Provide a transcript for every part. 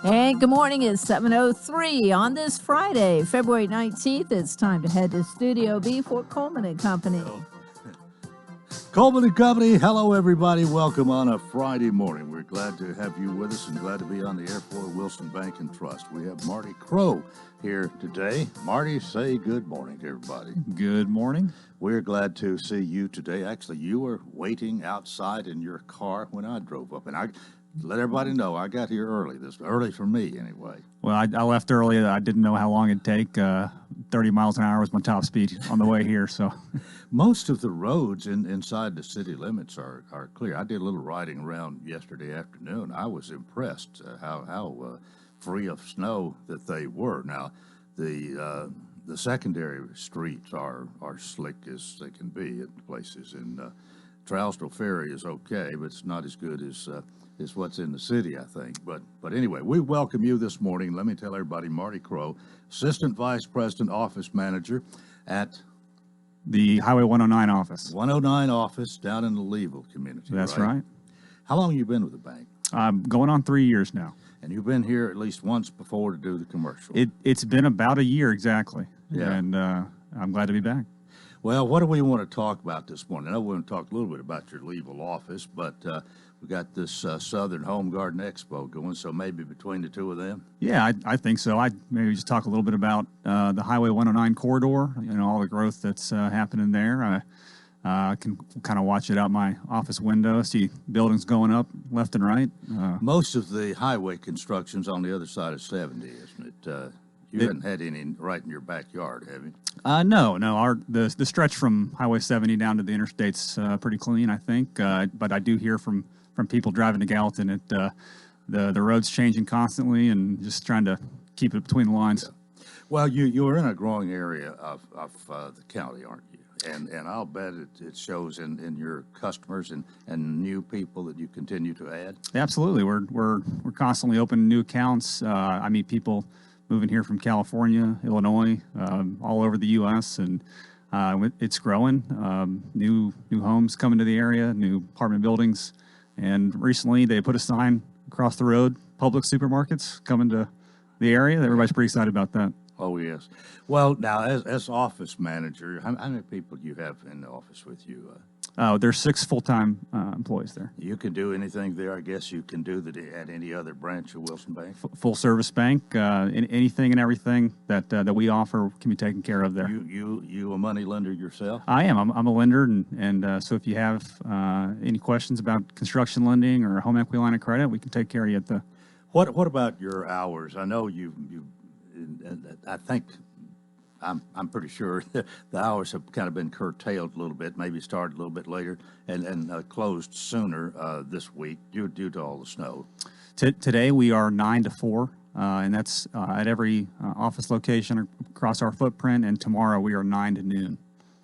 And good morning. It's 7:03 on this Friday, February 19th. It's time to head to Studio B for Coleman and Company. Coleman and Company, hello everybody. Welcome on a Friday morning. We're glad to have you with us and glad to be on the air for Wilson Bank and Trust. We have Marty Crow here today. Marty, say good morning to everybody. Good morning. We're glad to see you today. Actually, you were waiting outside in your car when I drove up, and I let everybody know I got here early. Early for me, anyway. Well, I left early. I didn't know how long it'd take. 30 miles an hour was my top speed on the way here. So, most of the roads inside the city limits are clear. I did a little riding around yesterday afternoon. I was impressed how free of snow that they were. Now, the secondary streets are slick as they can be at places. And Trousdale Ferry is okay, but it's not as good as what's in the city, I think. But anyway, we welcome you this morning. Let me tell everybody, Marty Crow, Assistant Vice President, Office Manager at the Highway 109 office. 109 office down in the Leeville community. That's right. How long have you been with the bank? Going on 3 years now. And you've been here at least once before to do the commercial. It's been about a year exactly. Yeah. And I'm glad to be back. Well, what do we want to talk about this morning? I know we want to talk a little bit about your Leeville office, but we got this Southern Home Garden Expo going, so maybe between the two of them? Yeah, I think so. I'd maybe just talk a little bit about the Highway 109 corridor, all the growth that's happening there. I can kind of watch it out my office window, see buildings going up left and right. Most of the highway construction's on the other side of 70, isn't it? You haven't had any right in your backyard, have you? No. The stretch from Highway 70 down to the interstate's pretty clean, I think. But I do hear from people driving to Gallatin that the road's changing constantly and just trying to keep it between the lines. Yeah. Well, you're in a growing area of the county, aren't you? And I'll bet it shows in your customers and new people that you continue to add. Absolutely. We're constantly opening new accounts. I meet people moving here from California, Illinois, all over the U.S., and it's growing. New homes coming to the area, new apartment buildings, and recently they put a sign across the road, Public supermarkets coming to the area. Everybody's pretty excited about that. Oh, yes. Well, now, as office manager, how many people do you have in the office with you? There's 6 full-time employees there. You can do anything there, I guess you can do that at any other branch of Wilson Bank? Full-service bank. Anything and everything that we offer can be taken care of there. You a money lender yourself? I am. I'm a lender, and so if you have any questions about construction lending or a home equity line of credit, we can take care of you at the... What about your hours? I know I think I'm pretty sure the hours have kind of been curtailed a little bit, maybe started a little bit later, and closed sooner this week due to all the snow. Today we are 9 to 4, and that's at every office location across our footprint. And tomorrow we are 9 to noon.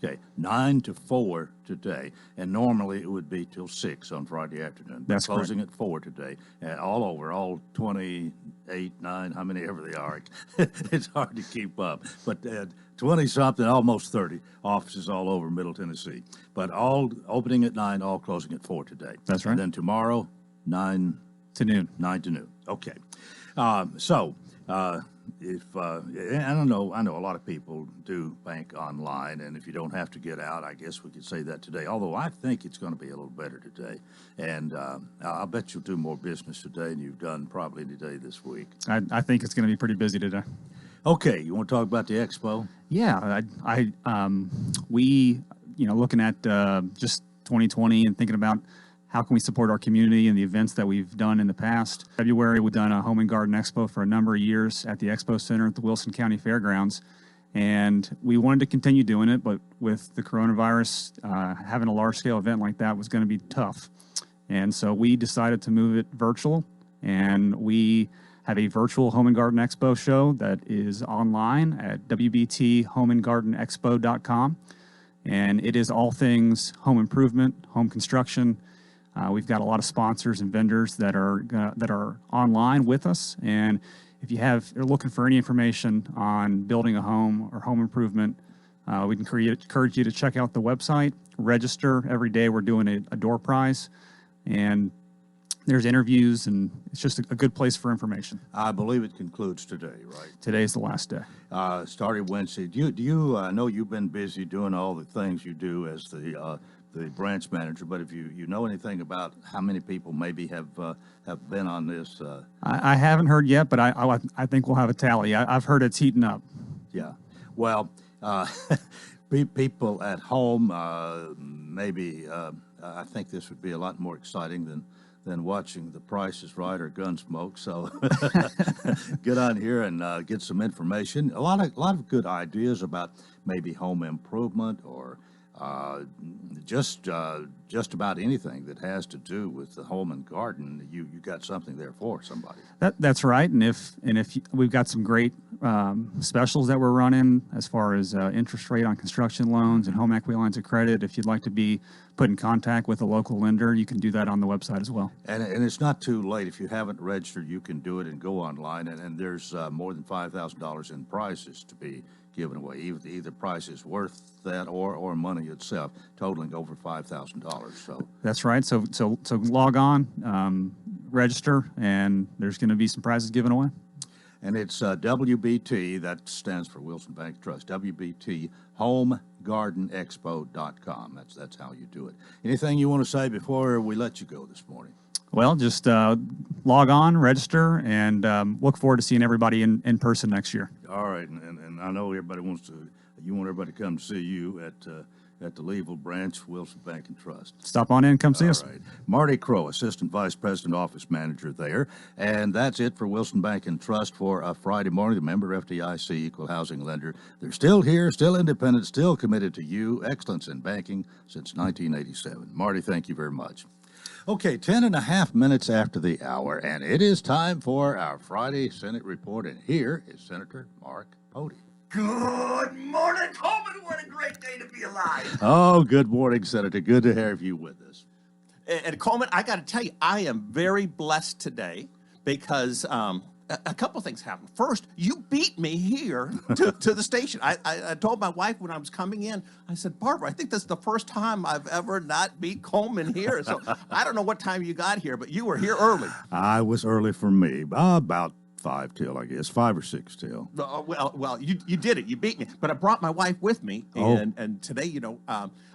Okay, 9 to 4 today, and normally it would be till 6 on Friday afternoon. That's closing correct. At 4 today, all over, all 28, 9, how many ever they are. It's hard to keep up, but 20-something, almost 30 offices all over Middle Tennessee, but all opening at 9, all closing at 4 today. That's right. And then tomorrow, 9 to noon. 9 to noon. Okay, I don't know. I know a lot of people do bank online, and if you don't have to get out, I guess we could say that today. Although I think it's going to be a little better today, and I'll bet you'll do more business today than you've done probably any day this week. I think it's going to be pretty busy today. Okay, you want to talk about the expo? Yeah, we looking at just 2020 and thinking about how can we support our community and the events that we've done in the past. February, we've done a Home and Garden Expo for a number of years at the Expo Center at the Wilson County Fairgrounds. And we wanted to continue doing it, but with the coronavirus, having a large-scale event like that was going to be tough. And so we decided to move it virtual, and we have a virtual Home and Garden Expo show that is online at wbthomeandgardenexpo.com. And it is all things home improvement, home construction. We've got a lot of sponsors and vendors that are online with us, and if you're looking for any information on building a home or home improvement, we encourage you to check out the website, register. Every day we're doing a door prize, and There's interviews, and it's just a good place for information. I believe it concludes today, right? Today's the last day. Started Wednesday. Do you I know you've been busy doing all the things you do as the branch manager, but if you know anything about how many people maybe have been on this? I haven't heard yet, but I think we'll have a tally. I've heard it's heating up. Yeah. Well, people at home, maybe I think this would be a lot more exciting than watching The Price is Right or Gunsmoke. So get on here and get some information. A lot of good ideas about maybe home improvement or just about anything that has to do with the home and garden. You got something there for somebody. That's right. And if we've got some great specials that we're running as far as interest rate on construction loans and home equity lines of credit. If you'd like to be put in contact with a local lender, you can do that on the website as well. And it's not too late. If you haven't registered, you can do it and go online. And there's more than $5,000 in prizes to be given away. Either price is worth that or money itself, totaling over $5,000. So that's right. So log on, register, and there's going to be some prizes given away. And it's WBT, that stands for Wilson Bank Trust, WBT HomeGardenExpo.com. That's how you do it. Anything you want to say before we let you go this morning? Well, just log on, register, and look forward to seeing everybody in person next year. All right, and I know everybody you want everybody to come see you at the Leeville branch, Wilson Bank and Trust. Stop on in and come see us. All right. Marty Crow, Assistant Vice President, Office Manager there. And that's it for Wilson Bank and Trust for a Friday morning. The member FDIC equal housing lender. They're still here, still independent, still committed to you. Excellence in banking since 1987. Marty, thank you very much. Okay, 10.5 minutes after the hour, and it is time for our Friday Senate report. And here is Senator Mark Pody. Good morning, Coleman. What a great day to be alive. Oh, good morning, Senator. Good to have you with us. And Coleman, I got to tell you, I am very blessed today because a couple things happened. First, you beat me here to the station. I told my wife when I was coming in, I said, Barbara, I think this is the first time I've ever not beat Coleman here. So I don't know what time you got here, but you were here early. I was early for me, about 5 till, I guess, 5 or 6 till. Well, you did it. You beat me. But I brought my wife with me, and today,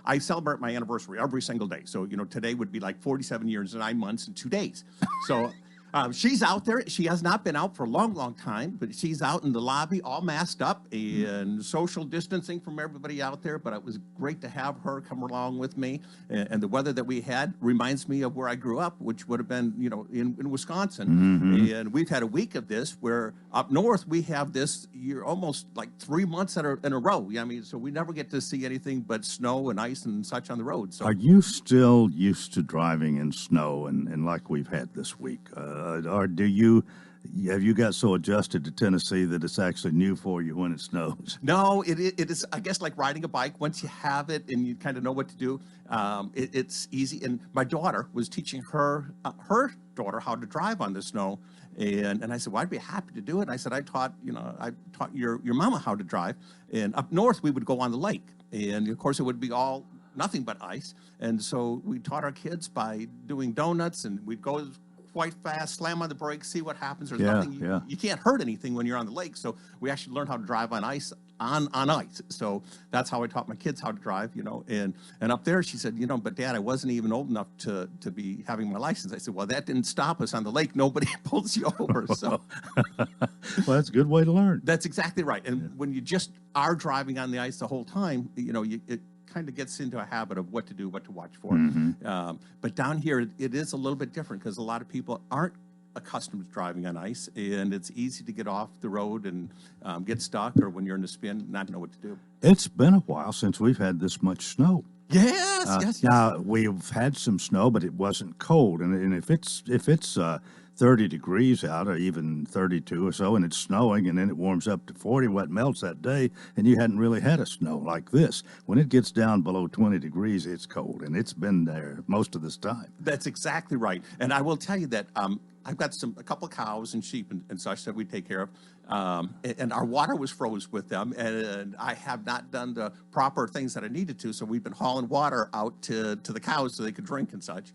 I celebrate my anniversary every single day. So, today would be like 47 years and 9 months and 2 days. So she's out there. She has not been out for a long, long time, but she's out in the lobby all masked up and social distancing from everybody out there. But it was great to have her come along with me. And the weather that we had reminds me of where I grew up, which would have been, in Wisconsin. Mm-hmm. And we've had a week of this where up north we have this year almost like 3 months in a row. I mean, so we never get to see anything but snow and ice and such on the road. So, are you still used to driving in snow and like we've had this week? Or have you got so adjusted to Tennessee that it's actually new for you when it snows? No, it is, I guess, like riding a bike. Once you have it and you kind of know what to do, it's easy. And my daughter was teaching her daughter how to drive on the snow. And I said, well, I'd be happy to do it. And I said, I taught your mama how to drive. And up north, we would go on the lake. And, of course, it would be all nothing but ice. And so we taught our kids by doing donuts, and we'd go quite fast, slam on the brakes, see what happens. There's nothing, you can't hurt anything when you're on the lake. So we actually learned how to drive on ice, on ice. So that's how I taught my kids how to drive, and up there she said, but Dad, I wasn't even old enough to be having my license. I said, well, that didn't stop us on the lake. Nobody pulls you over. So well, that's a good way to learn. That's exactly right. And when you just are driving on the ice the whole time, it kind of gets into a habit of what to do, what to watch for. Mm-hmm. But down here, it is a little bit different because a lot of people aren't accustomed to driving on ice, and it's easy to get off the road and get stuck, or when you're in a spin, not know what to do. It's been a while since we've had this much snow. Yes. Now, we've had some snow, but it wasn't cold. And if it's 30 degrees out, or even 32 or so, and it's snowing, and then it warms up to 40, what melts that day, and you hadn't really had a snow like this. When it gets down below 20 degrees, it's cold, and it's been there most of this time. That's exactly right. And I will tell you that I've got a couple of cows and sheep and such that we take care of. And our water was froze with them, and I have not done the proper things that I needed to. So we've been hauling water out to the cows so they could drink and such.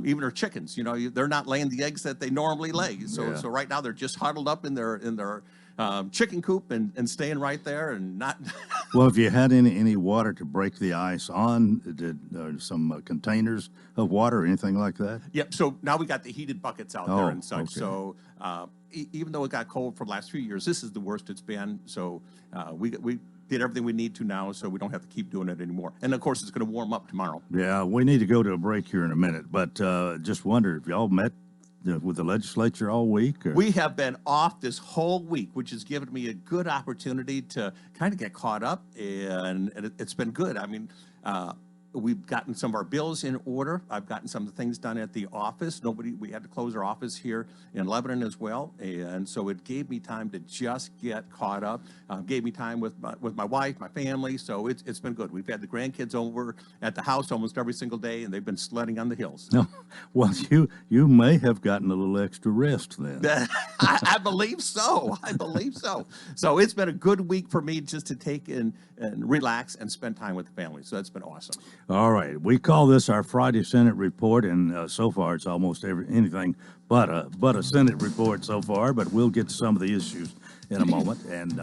Even our chickens, they're not laying the eggs that they normally lay. So right now they're just huddled up in their chicken coop and staying right there and not. Well, have you had any water to break the ice on? Did some containers of water or anything like that? Yep. So now we got the heated buckets out there and such. Okay. So even though it got cold for the last few years, this is the worst it's been. So we did everything we need to now, so we don't have to keep doing it anymore. And of course, it's going to warm up tomorrow. Yeah, we need to go to a break here in a minute, but just wonder if y'all met with the legislature all week? Or? We have been off this whole week, which has given me a good opportunity to kind of get caught up, and it's been good. I mean, we've gotten some of our bills in order. I've gotten some of the things done at the office. We had to close our office here in Lebanon as well, and so it gave me time to just get caught up. Gave me time with my wife, my family. So it's been good. We've had the grandkids over at the house almost every single day, and they've been sledding on the hills. No, well, you may have gotten a little extra rest then. I believe so. I believe so. So it's been a good week for me just to take and relax and spend time with the family. So that's been awesome. All right. We call this our Friday Senate report, and so far it's almost anything but a Senate report so far, but we'll get to some of the issues in a moment. And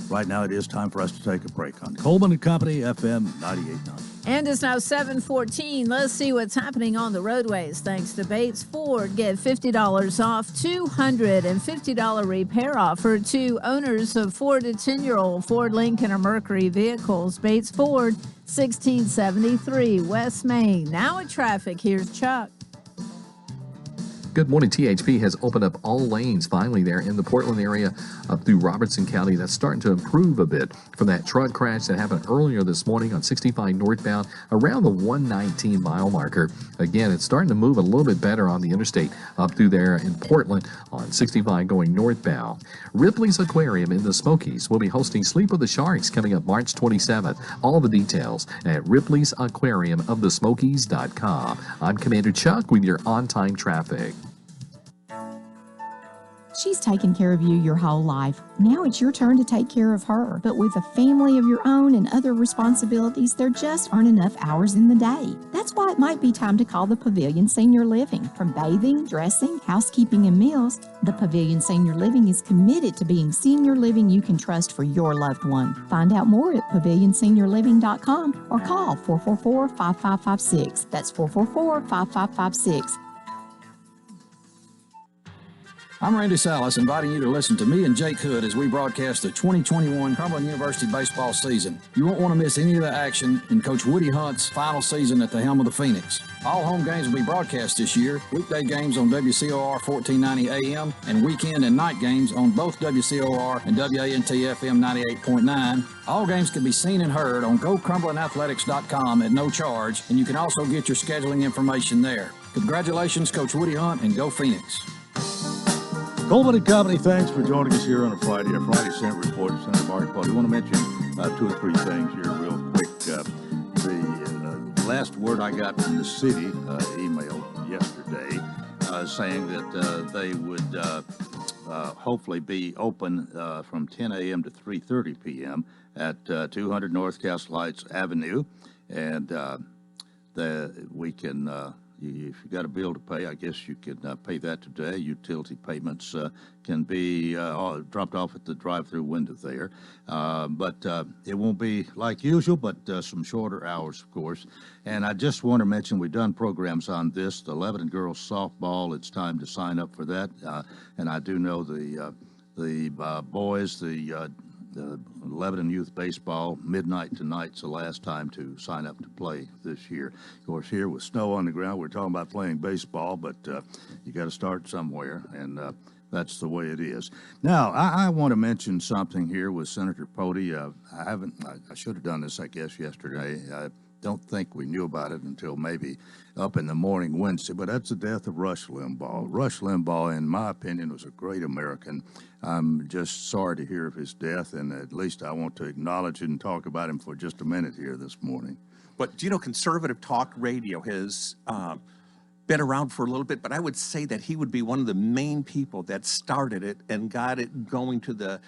right now it is time for us to take a break on Coleman and Company, FM 98.9. And it's now 7:14. Let's see what's happening on the roadways. Thanks to Bates Ford, get $50 off, $250 repair offer to owners of 4 to 10-year-old Ford, Lincoln, or Mercury vehicles. Bates Ford, 1673 West Main. Now at traffic, here's Chuck. Good morning. THP has opened up all lanes finally there in the Portland area up through Robertson County. That's starting to improve a bit from that truck crash that happened earlier this morning on 65 northbound around the 119 mile marker. Again, it's starting to move a little bit better on the interstate up through there in Portland on 65 going northbound. Ripley's Aquarium in the Smokies will be hosting Sleep with the Sharks coming up March 27th. All the details at Ripley's Aquarium of the Smokies.com. I'm Commander Chuck with your on-time traffic. She's taken care of you your whole life. Now it's your turn to take care of her. But with a family of your own and other responsibilities, there just aren't enough hours in the day. That's why it might be time to call the Pavilion Senior Living. From bathing, dressing, housekeeping, and meals, the Pavilion Senior Living is committed to being senior living you can trust for your loved one. Find out more at pavilionseniorliving.com or call 444-5556. That's 444-5556. I'm Randy Salas, inviting you to listen to me and Jake Hood as we broadcast the 2021 Cumberland University baseball season. You won't want to miss any of the action in Coach Woody Hunt's final season at the helm of the Phoenix. All home games will be broadcast this year, weekday games on WCOR 1490 AM and weekend and night games on both WCOR and WANT FM 98.9. All games can be seen and heard on GoCumberlandAthletics.com at no charge, and you can also get your scheduling information there. Congratulations, Coach Woody Hunt, and go Phoenix. Coleman and Company, thanks for joining us here on a Friday Senate report. Senator Martin Paul, I want to mention 2 or 3 things here real quick. The last word I got from the city email yesterday saying that they would hopefully be open from 10 a.m. to 3:30 p.m. at 200 North Castle Heights Avenue, and we can. If you got a bill to pay, I guess you can pay that today. Utility payments can be dropped off at the drive-through window there. But it won't be like usual, but some shorter hours, of course. And I just want to mention we've done programs on this. The Lebanon girls softball, it's time to sign up for that. And I do know the boys, the Lebanon Youth Baseball, midnight tonight's the last time to sign up to play this year. Of course, here with snow on the ground, we're talking about playing baseball, but you got to start somewhere, and that's the way it is. Now, I want to mention something here with Senator Pody. I should have done this, I guess, yesterday. I don't think we knew about it until maybe up in the morning Wednesday, but that's the death of Rush Limbaugh. Rush Limbaugh, in my opinion, was a great American. I'm just sorry to hear of his death, and at least I want to acknowledge it and talk about him for just a minute here this morning. But, conservative talk radio has been around for a little bit, but I would say that he would be one of the main people that started it and got it going to the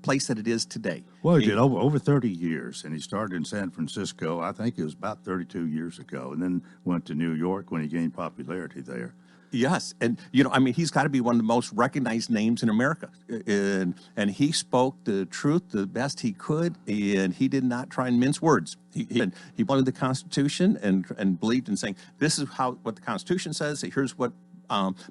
place that it is today. Well, he did over 30 years, and he started in San Francisco. I think it was about 32 years ago, and then went to New York when he gained popularity there. Yes, and I mean, he's got to be one of the most recognized names in America, and he spoke the truth the best he could, and he did not try and mince words. He wanted the Constitution and believed in saying this is what the Constitution says. Here's what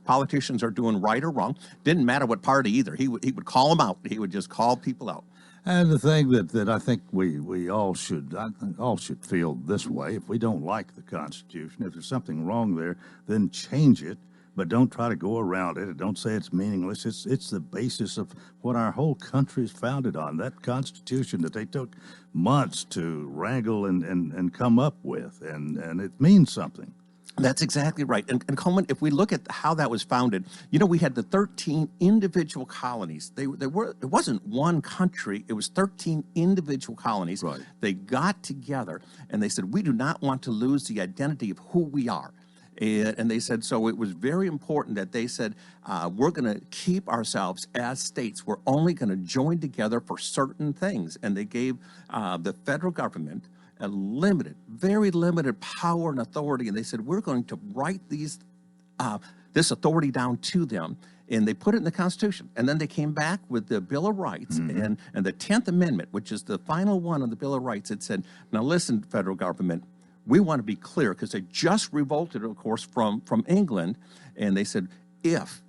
politicians are doing right or wrong. Didn't matter what party either. He would call them out. He would just call people out. And the thing that I think we all should feel this way: if we don't like the Constitution, if there's something wrong there, then change it. But don't try to go around it. Don't say it's meaningless. It's the basis of what our whole country is founded on. That Constitution that they took months to wrangle and come up with, and it means something. That's exactly right. And Coleman, if we look at how that was founded, we had the 13 individual colonies. It wasn't one country. It was 13 individual colonies. Right. They got together and they said, we do not want to lose the identity of who we are. And they said, so it was very important that they said, we're going to keep ourselves as states. We're only going to join together for certain things. And they gave the federal government a very limited power and authority. And they said, we're going to write this authority down to them. And they put it in the Constitution. And then they came back with the Bill of Rights and the 10th Amendment, which is the final one of the Bill of Rights. It said, now listen, federal government, we want to be clear, because they just revolted, of course, from England. And they said, if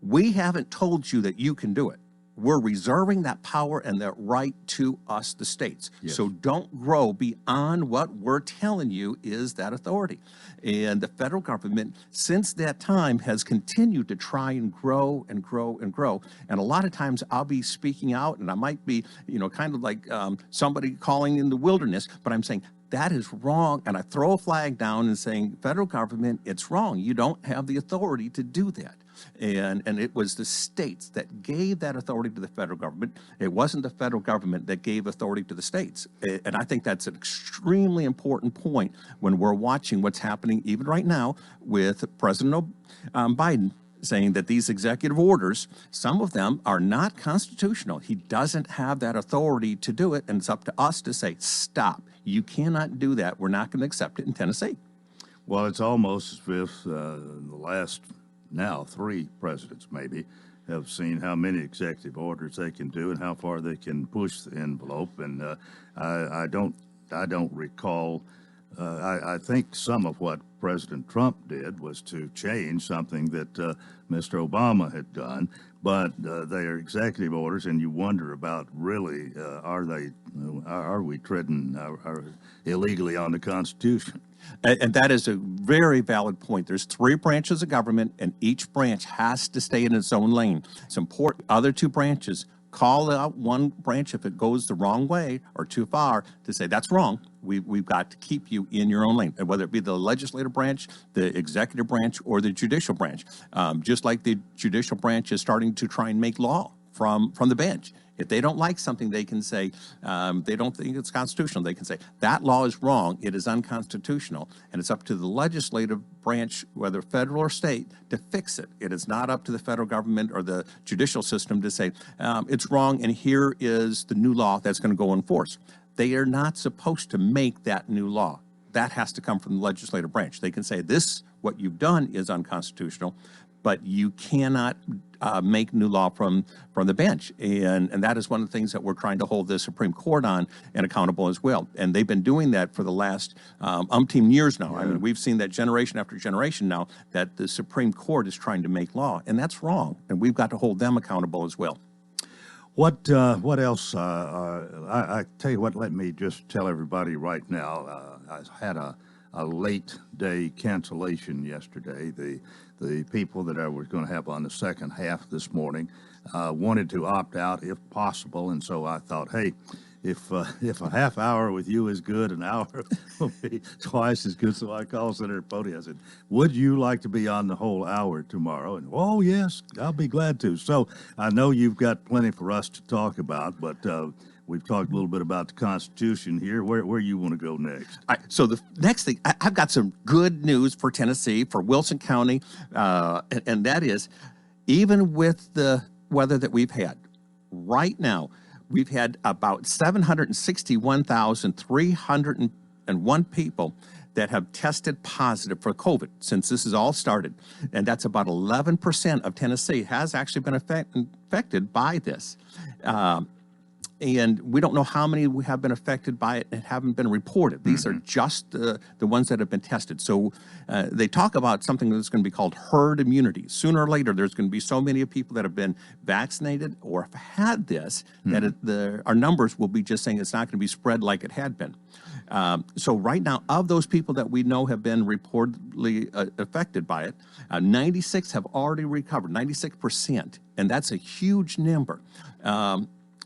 we haven't told you that you can do it, we're reserving that power and that right to us, the states. Yes. So don't grow beyond what we're telling you is that authority. And the federal government, since that time, has continued to try and grow and grow and grow. And a lot of times I'll be speaking out, and I might be, kind of like somebody calling in the wilderness, but I'm saying, that is wrong. And I throw a flag down and saying, federal government, it's wrong. You don't have the authority to do that. And it was the states that gave that authority to the federal government. It wasn't the federal government that gave authority to the states. And I think that's an extremely important point when we're watching what's happening even right now with President Biden, saying that these executive orders, some of them are not constitutional. He doesn't have that authority to do it, and it's up to us to say, stop. You cannot do that. We're not going to accept it in Tennessee. Well, it's almost as if the last, now 3 presidents maybe, have seen how many executive orders they can do and how far they can push the envelope. And I don't recall. I think some of what President Trump did was to change something that Mr. Obama had done, but they are executive orders, and you wonder about really are we treading illegally on the Constitution? And that is a very valid point. There's 3 branches of government, and each branch has to stay in its own lane. It's important. Other 2 branches call out one branch if it goes the wrong way or too far to say that's wrong. We've got to keep you in your own lane, and whether it be the legislative branch, the executive branch, or the judicial branch. Just like the judicial branch is starting to try and make law from the bench. If they don't like something, they can say, they don't think it's constitutional. They can say, that law is wrong, it is unconstitutional, and it's up to the legislative branch, whether federal or state, to fix it. It is not up to the federal government or the judicial system to say, it's wrong, and here is the new law that's going to go in force. They are not supposed to make that new law. That has to come from the legislative branch. They can say, this, what you've done is unconstitutional, but you cannot make new law from the bench. And that is one of the things that we're trying to hold the Supreme Court on and accountable as well. And they've been doing that for the last umpteen years now. Yeah. I mean, we've seen that generation after generation now that the Supreme Court is trying to make law, and that's wrong. And we've got to hold them accountable as well. What else? I tell you what, let me just tell everybody right now, I had a late day cancellation yesterday. The people that I was going to have on the second half this morning wanted to opt out if possible, and so I thought, hey, if a half hour with you is good, an hour will be twice as good. So I called Senator Pody. I said, would you like to be on the whole hour tomorrow? And, oh, yes, I'll be glad to. So I know you've got plenty for us to talk about, but we've talked a little bit about the Constitution here. Where you want to go next? All right, so the next thing, I've got some good news for Tennessee, for Wilson County, and that is, even with the weather that we've had, right now, we've had about 761,301 people that have tested positive for COVID since this has all started. And that's about 11% of Tennessee has actually been affected by this. And we don't know how many have been affected by it and haven't been reported. These are just the ones that have been tested. So they talk about something that's going to be called herd immunity. Sooner or later, there's going to be so many people that have been vaccinated or have had this that our numbers will be just saying it's not going to be spread like it had been. So right now, of those people that we know have been reportedly affected by it, 96 have already recovered, 96%. And that's a huge number.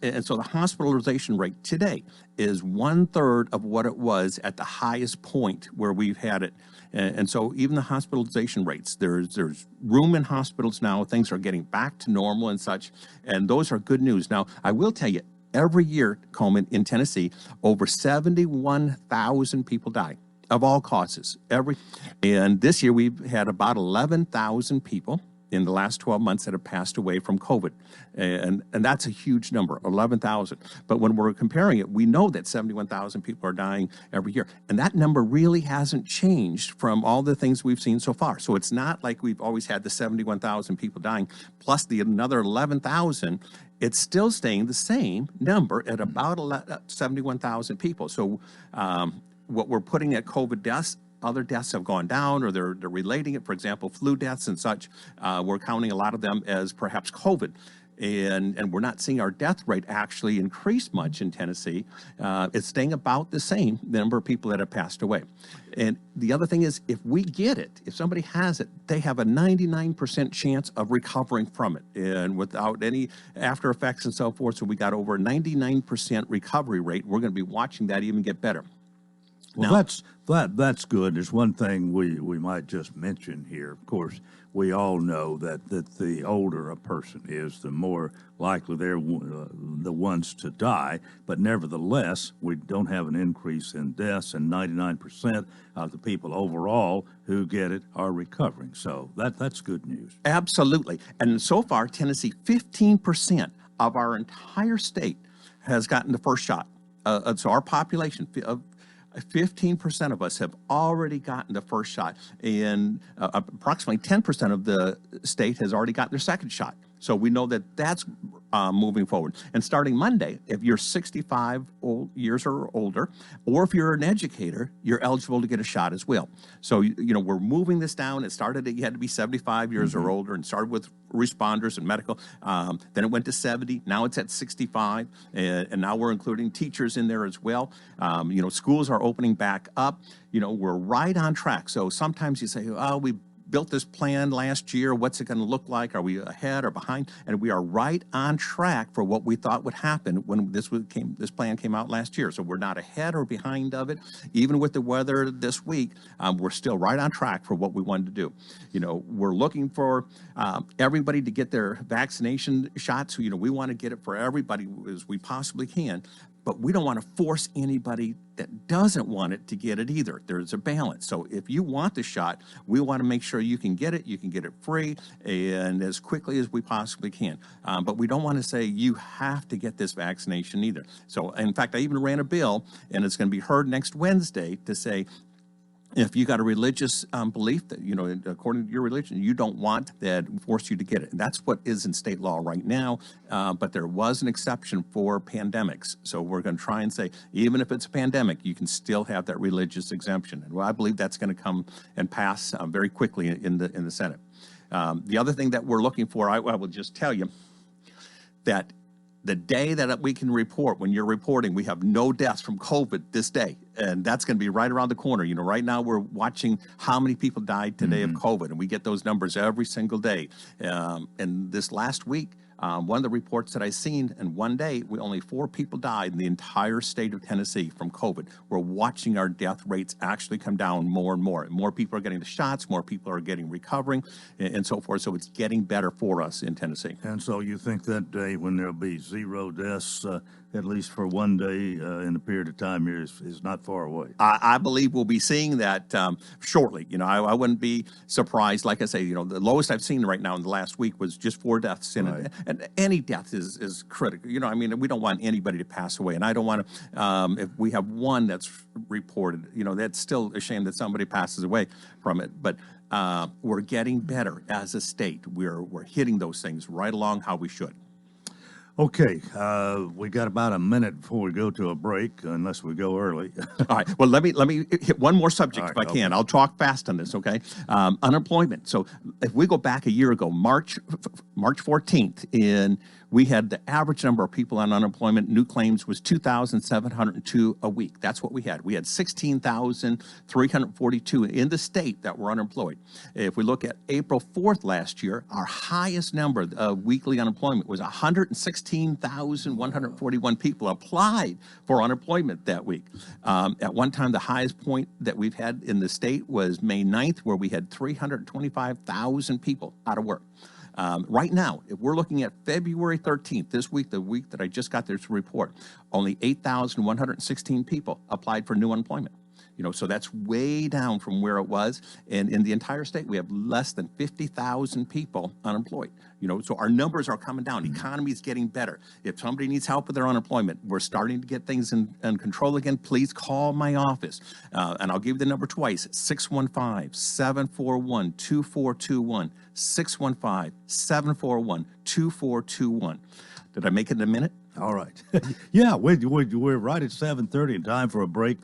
And so the hospitalization rate today is 1/3 of what it was at the highest point where we've had it. And so even the hospitalization rates, there's room in hospitals now. Things are getting back to normal and such. And those are good news. Now, I will tell you, every year, Coleman, in Tennessee, over 71,000 people die of all causes. And this year we've had about 11,000 people in the last 12 months that have passed away from COVID. And that's a huge number, 11,000. But when we're comparing it, we know that 71,000 people are dying every year. And that number really hasn't changed from all the things we've seen so far. So it's not like we've always had the 71,000 people dying plus the another 11,000. It's still staying the same number at about 71,000 people. So what we're putting at COVID deaths, other deaths have gone down, or they're relating it. For example, flu deaths and such, we're counting a lot of them as perhaps COVID. And we're not seeing our death rate actually increase much in Tennessee. It's staying about the same number of people that have passed away. And the other thing is, if we get it, if somebody has it, they have a 99% chance of recovering from it, and without any after effects and so forth. So we got over a 99% recovery rate. We're going to be watching that even get better. Well, Now, that's good. There's one thing we might just mention here. Of course, we all know that the older a person is, the more likely they're the ones to die. But nevertheless, we don't have an increase in deaths, and 99% of the people overall who get it are recovering. So that's good news. Absolutely. And so far, Tennessee, 15% of our entire state has gotten the first shot. So our population of 15% of us have already gotten the first shot, and approximately 10% of the state has already gotten their second shot. So we know that that's moving forward. And starting Monday, if you're 65 years or older, or if you're an educator, you're eligible to get a shot as well. So, we're moving this down. It started, you had to be 75 years or older, and started with responders and medical. Then it went to 70. Now it's at 65. And now we're including teachers in there as well. Schools are opening back up. We're right on track. So sometimes you say, oh, we built this plan last year. What's it going to look like? Are we ahead or behind? And we are right on track for what we thought would happen when this plan came out last year. So we're not ahead or behind of it. Even with the weather this week, we're still right on track for what we wanted to do. We're looking for everybody to get their vaccination shots. We want to get it for everybody as we possibly can. But we don't want to force anybody that doesn't want it to get it either. There's a balance. So if you want the shot, we want to make sure you can get it free and as quickly as we possibly can. But we don't want to say you have to get this vaccination either. So in fact, I even ran a bill, and it's going to be heard next Wednesday, to say, if you got a religious belief that, according to your religion, you don't want that, force you to get it. And that's what is in state law right now. But there was an exception for pandemics. So we're going to try and say, even if it's a pandemic, you can still have that religious exemption. And I believe that's going to come and pass very quickly in the Senate. The other thing that we're looking for, I will just tell you that the day that we can report, when you're reporting, we have no deaths from COVID this day. And that's going to be right around the corner. Right now we're watching how many people died today of COVID, and we get those numbers every single day. And this last week, One of the reports that I seen in one day, only 4 people died in the entire state of Tennessee from COVID. We're watching our death rates actually come down more and more. More people are getting the shots, more people are getting recovering, and so forth. So it's getting better for us in Tennessee. And so you think that day when there'll be 0 deaths, at least for one day in a period of time here, is not far away? I believe we'll be seeing that shortly. I wouldn't be surprised. Like I say, the lowest I've seen right now in the last week was just 4 deaths. And any death is critical. We don't want anybody to pass away. And I don't want to, if we have one that's reported, that's still a shame that somebody passes away from it. But we're getting better as a state. We're hitting those things right along how we should. Okay, we got about a minute before we go to a break, unless we go early. All right. Well, let me hit one more subject if I can. I'll talk fast on this. Okay. Unemployment. So if we go back a year ago, March 14th, we had the average number of people on unemployment. New claims was 2,702 a week. That's what we had. We had 16,342 in the state that were unemployed. If we look at April 4th last year, our highest number of weekly unemployment was 116,141 people applied for unemployment that week. At one time, the highest point that we've had in the state was May 9th, where we had 325,000 people out of work. Right now, if we're looking at February 13th, this week, the week that I just got this report, only 8,116 people applied for new unemployment. So that's way down from where it was. And in the entire state, we have less than 50,000 people unemployed. So our numbers are coming down. The economy is getting better. If somebody needs help with their unemployment, we're starting to get things in control again. Please call my office. And I'll give you the number twice, 615-741-2421, 615-741-2421. Did I make it in a minute? All right. Yeah, we're right at 7:30 and time for a break.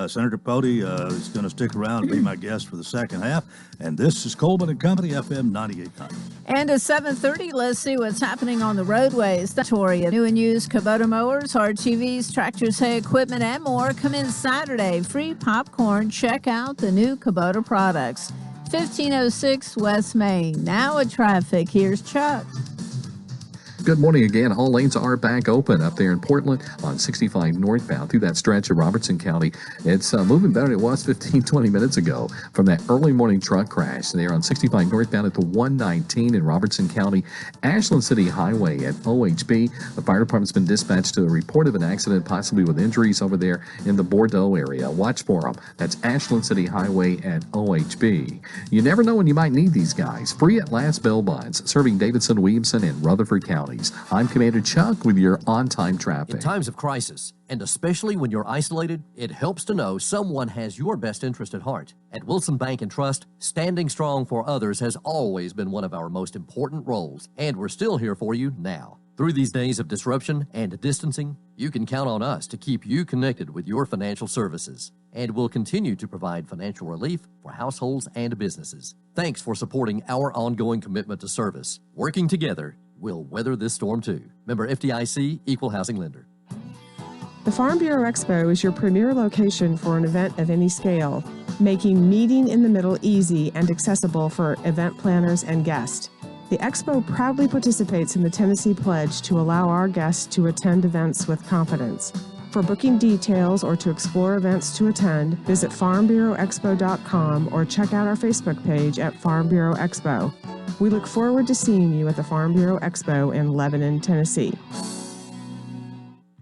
Senator Pody is going to stick around and be my guest for the second half. And this is Coleman and Company, FM 98.9. And at 7:30, let's see what's happening on the roadways. Victoria, new and used Kubota mowers, RTVs, tractors, hay equipment, and more. Come in Saturday. Free popcorn. Check out the new Kubota products. 1506 West Main. Now at traffic. Here's Chuck. Good morning again. All lanes are back open up there in Portland on 65 northbound through that stretch of Robertson County. It's moving better than it was 15-20 minutes ago from that early morning truck crash there on 65 northbound at the 119 in Robertson County. Ashland City Highway at OHB. The fire department's been dispatched to a report of an accident, possibly with injuries over there in the Bordeaux area. Watch for them. That's Ashland City Highway at OHB. You never know when you might need these guys. Free at last bail bonds, serving Davidson, Williamson, and Rutherford counties. I'm Commander Chuck with your on-time traffic. In times of crisis, and especially when you're isolated, it helps to know someone has your best interest at heart. At Wilson Bank and Trust, standing strong for others has always been one of our most important roles, and we're still here for you now. Through these days of disruption and distancing, you can count on us to keep you connected with your financial services, and we'll continue to provide financial relief for households and businesses. Thanks for supporting our ongoing commitment to service. Working together, we'll weather this storm too. Member FDIC, Equal Housing Lender. The Farm Bureau Expo is your premier location for an event of any scale, making meeting in the middle easy and accessible for event planners and guests. The Expo proudly participates in the Tennessee Pledge to allow our guests to attend events with confidence. For booking details or to explore events to attend, visit farmbureauexpo.com or check out our Facebook page at Farm Bureau Expo. We look forward to seeing you at the Farm Bureau Expo in Lebanon, Tennessee.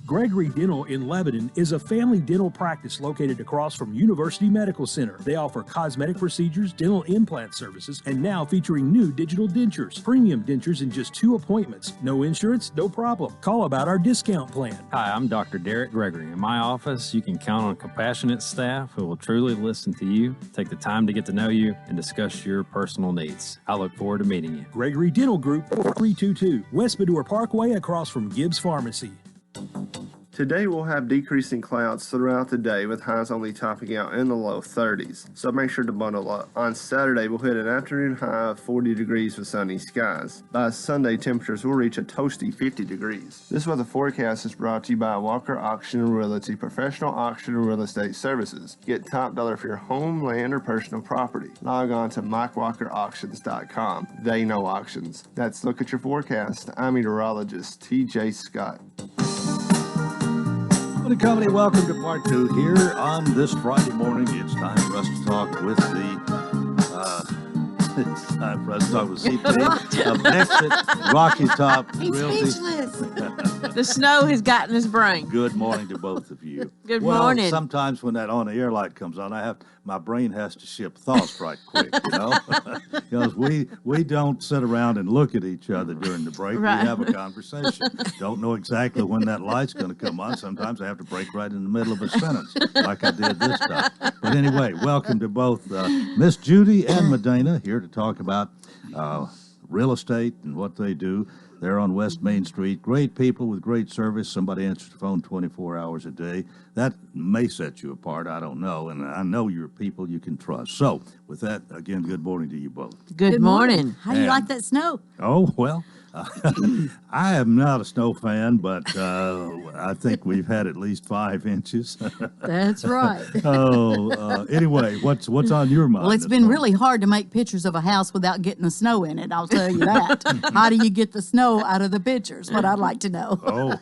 Gregory Dental in Lebanon is a family dental practice located across from University Medical Center. They offer cosmetic procedures, dental implant services, and now featuring new digital dentures. Premium dentures in just 2 appointments. No insurance, no problem. Call about our discount plan. Hi, I'm Dr. Derek Gregory. In my office, you can count on a compassionate staff who will truly listen to you, take the time to get to know you, and discuss your personal needs. I look forward to meeting you. Gregory Dental Group, 4322 West Medore Parkway across from Gibbs Pharmacy. Today we'll have decreasing clouds throughout the day with highs only topping out in the low 30s, so make sure to bundle up. On Saturday we'll hit an afternoon high of 40 degrees with sunny skies. By Sunday temperatures will reach a toasty 50 degrees. This weather forecast is brought to you by Walker Auction and Realty, professional auction and real estate services. Get top dollar for your home, land, or personal property. Log on to MikeWalkerAuctions.com. They know auctions. That's Look at Your Forecast. I'm meteorologist TJ Scott. Morning, company. Welcome to part 2 here on this Friday morning. It's time for us to talk with it's time for us to talk with CP of Exit Rocky Top He's Realty. speechless. The snow has gotten his brain. Good morning to both of you. Good well, morning. Sometimes when that on-air light comes on, my brain has to ship thoughts right quick, you know? Because we don't sit around and look at each other during the break. Right. We have a conversation. Don't know exactly when that light's going to come on. Sometimes I have to break right in the middle of a sentence, like I did this time. But anyway, welcome to both Miss Judy and Medina here to talk about real estate and what they do. They're on West Main Street. Great people with great service. Somebody answers the phone 24 hours a day. That may set you apart. I don't know. And I know you're people you can trust. So with that, again, good morning to you both. Good morning. How do you like that snow? Oh, well, I am not a snow fan, but I think we've had at least 5 inches. That's right. Anyway, what's on your mind? Well, it's been really hard to make pictures of a house without getting the snow in it. I'll tell you that. How do you get the snow out of the pictures? What I'd like to know. Oh,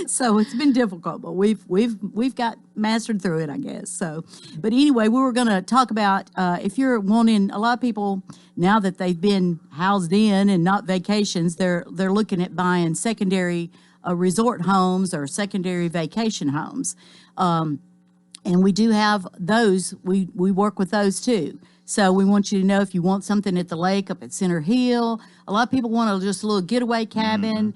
So it's been difficult, but we've got mastered through it, I guess. So, but anyway, we were going to talk about if you're wanting. A lot of people now that they've been housed in and not vacations, they're looking at buying secondary resort homes or secondary vacation homes. And we do have those. We work with those too. So we want you to know if you want something at the lake up at Center Hill. A lot of people want just a little getaway cabin.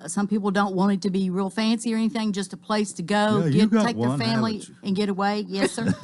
Some people don't want it to be real fancy or anything, just a place to go, take their family and get away. Yes, sir.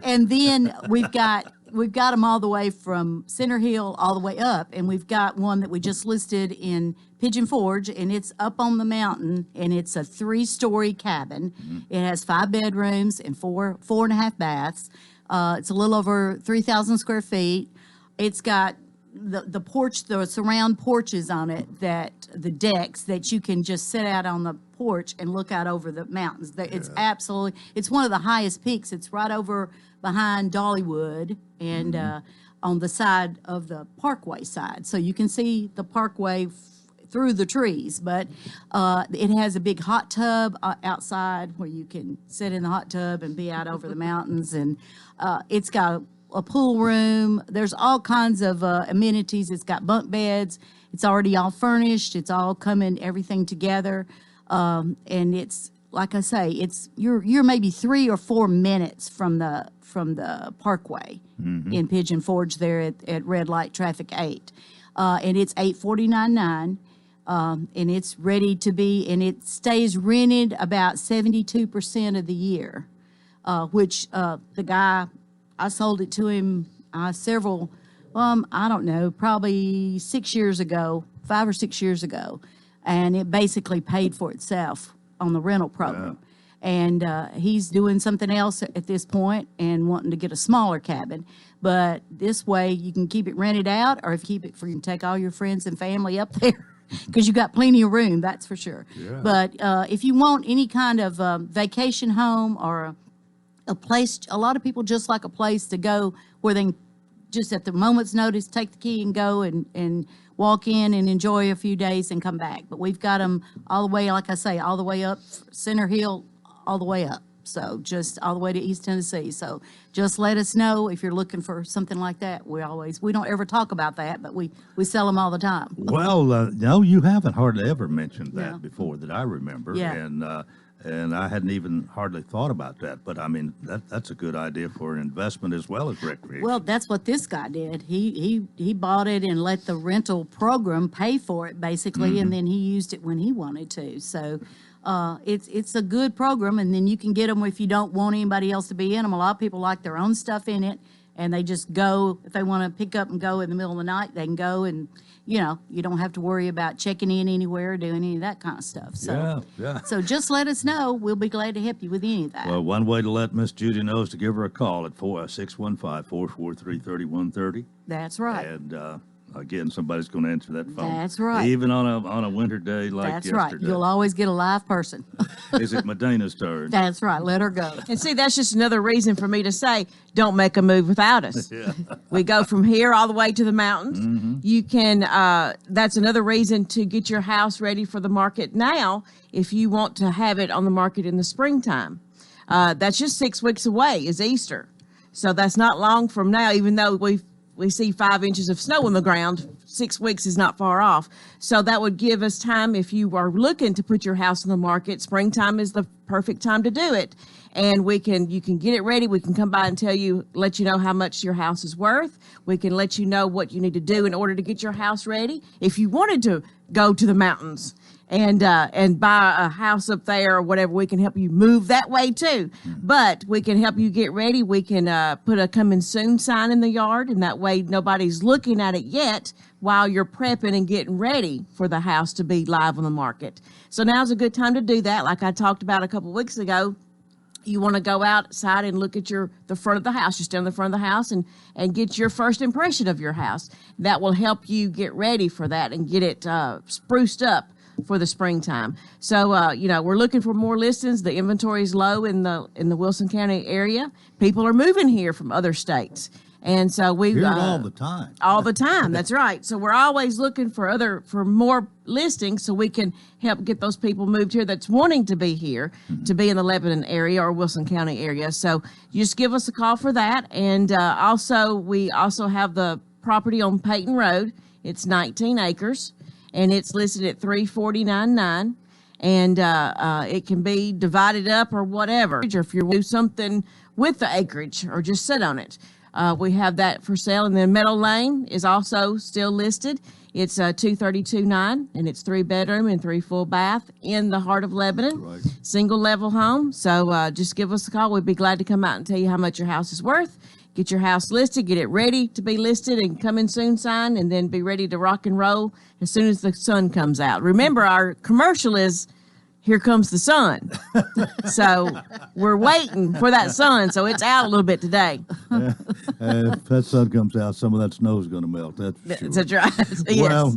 and then we've got them all the way from Center Hill all the way up, and we've got one that we just listed in Pigeon Forge, and it's up on the mountain, and it's a 3-story cabin. It has 5 bedrooms and 4.5 baths. It's a little over 3,000 square feet. It's got the porch, the surround porches on it, that the decks that you can just sit out on the porch and look out over the mountains. It's absolutely, it's one of the highest peaks. It's right over behind Dollywood and on the side of the Parkway side. So you can see the Parkway through the trees, but it has a big hot tub outside where you can sit in the hot tub and be out over the mountains. And it's got a pool room. There's all kinds of amenities. It's got bunk beds. It's already all furnished. It's all coming, everything together. And it's, like I say, it's you're maybe 3 or 4 minutes from the Parkway in Pigeon Forge there at Red Light Traffic 8. And it's $849.9. And it's ready to be, and it stays rented about 72% of the year, which the guy, I sold it to him I don't know, probably 6 years ago, 5 or 6 years ago, and it basically paid for itself on the rental program. And he's doing something else at this point and wanting to get a smaller cabin. But this way you can keep it rented out, or if you keep it for, you can take all your friends and family up there because you got plenty of room, that's for sure. Yeah. But if you want any kind of vacation home or a place, a lot of people just like a place to go where they can just at the moment's notice take the key and go and walk in and enjoy a few days and come back. But we've got them all the way, like I say, all the way up Center Hill, all the way up. So just all the way to East Tennessee. So just let us know if you're looking for something like that. We don't ever talk about that, but we sell them all the time. Well, no, you haven't hardly ever mentioned that before that I remember. Yeah. And I hadn't even hardly thought about that. But, I mean, that's a good idea for an investment as well as recreation. Well, that's what this guy did. He bought it and let the rental program pay for it, basically, and then he used it when he wanted to. So it's a good program, and then you can get them if you don't want anybody else to be in them. A lot of people like their own stuff in it, and they just go. If they want to pick up and go in the middle of the night, they can go, and you don't have to worry about checking in anywhere, doing any of that kind of stuff. So, Yeah. So just let us know. We'll be glad to help you with any of that. Well, one way to let Miss Judy know is to give her a call at 615-443-3130. That's right. And again, somebody's going to answer that phone. That's right. Even on a winter day like That's yesterday. right. You'll always get a live person. Is it Medina's turn? That's right. Let her go. And see, that's just another reason for me to say, don't make a move without us. Yeah. We go from here all the way to the mountains. Mm-hmm. You can, that's another reason to get your house ready for the market now if you want to have it on the market in the springtime. That's just 6 weeks away is Easter. So that's not long from now, even though we see 5 inches of snow on the ground. 6 weeks is not far off. So that would give us time if you are looking to put your house on the market. Springtime is the perfect time to do it. And you can get it ready. We can come by and let you know how much your house is worth. We can let you know what you need to do in order to get your house ready. If you wanted to go to the mountains and buy a house up there or whatever, we can help you move that way too. But we can help you get ready. We can put a coming soon sign in the yard, and that way nobody's looking at it yet while you're prepping and getting ready for the house to be live on the market. So now's a good time to do that. Like I talked about a couple weeks ago, you want to go outside and look at the front of the house. You stand in the front of the house and get your first impression of your house. That will help you get ready for that and get it spruced up for the springtime. So, we're looking for more listings. The inventory is low in the Wilson County area. People are moving here from other states. And so we hear it all the time. All the time. That's right. So we're always looking for more listings so we can help get those people moved here that's wanting to be here, to be in the Lebanon area or Wilson County area. So you just give us a call for that. And we also have the property on Peyton Road. It's 19 acres, and it's listed at $349,900. And it can be divided up or whatever. Or if you do something with the acreage or just sit on it. We have that for sale. And then Meadow Lane is also still listed. It's $232,900, and it's 3 bedroom and 3 full bath in the heart of Lebanon. Right. Single level home. So just give us a call. We'd be glad to come out and tell you how much your house is worth. Get your house listed, get it ready to be listed, and come in soon sign, and then be ready to rock and roll as soon as the sun comes out. Remember, our commercial is here comes the sun. So we're waiting for that sun. So it's out a little bit today. If that sun comes out, some of that snow is going to melt. That's for sure. That's right. Yes. Well,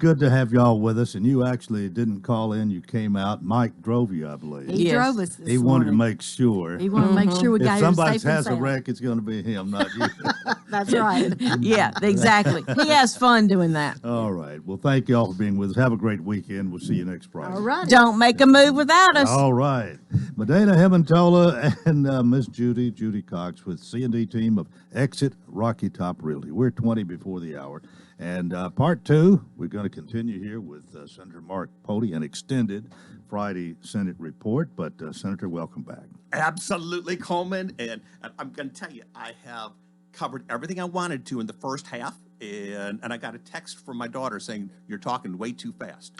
good to have y'all with us. And you actually didn't call in. You came out. Mike drove you, I believe. He drove us this He wanted to morning. make sure. He wanted to make sure we got If here somebody safe and has a sound. wreck, it's going to be him, not you. That's right. Yeah, exactly. He has fun doing that. All right. Well, thank you all for being with us. Have a great weekend. We'll see you next Friday. All right. Don't make a move without us. All right. Medina Hementola and Miss Judy Cox with C&D team of Exit Rocky Top Realty. We're 20 before the hour. And part 2, we're going to continue here with Senator Mark Pody, an extended Friday Senate report. But Senator, welcome back. Absolutely, Coleman. And I'm going to tell you, I have covered everything I wanted to in the first half. And I got a text from my daughter saying, you're talking way too fast.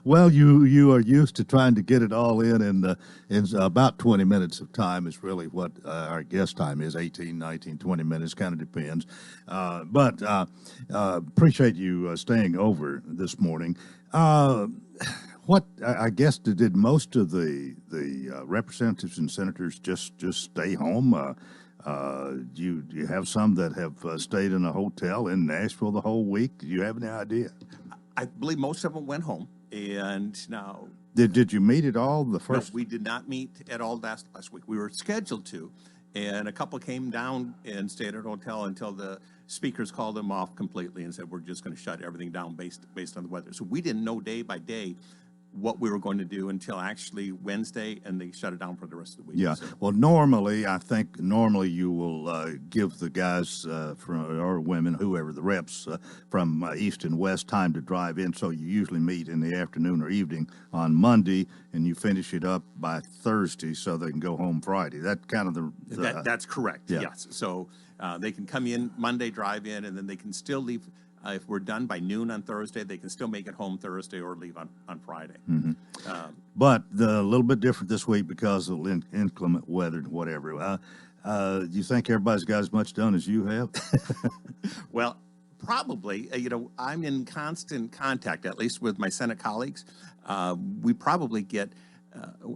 Well, you are used to trying to get it all in about 20 minutes of time is really what our guest time is, 18, 19, 20 minutes, kind of depends. But appreciate you staying over this morning. What I guess did most of the representatives and senators just stay home? Do you have some that have stayed in a hotel in Nashville the whole week? Do you have any idea? I believe most of them went home. And now... Did you meet at all the first? No, we did not meet at all last week. We were scheduled to. And a couple came down and stayed at a hotel until the speakers called them off completely and said, we're just going to shut everything down based on the weather. So we didn't know day by day what we were going to do until actually Wednesday, and they shut it down for the rest of the week. Yeah. So. Well, normally you will give the guys or women, whoever, the reps from east and west time to drive in. So you usually meet in the afternoon or evening on Monday, and you finish it up by Thursday so they can go home Friday. That kind of That's correct. Yeah. Yes. So they can come in Monday, drive in, and then they can still leave. If we're done by noon on Thursday, they can still make it home Thursday or leave on Friday. Mm-hmm. But a little bit different this week because of inclement weather and whatever. You think everybody's got as much done as you have? Well, probably. I'm in constant contact, at least with my Senate colleagues. We probably get.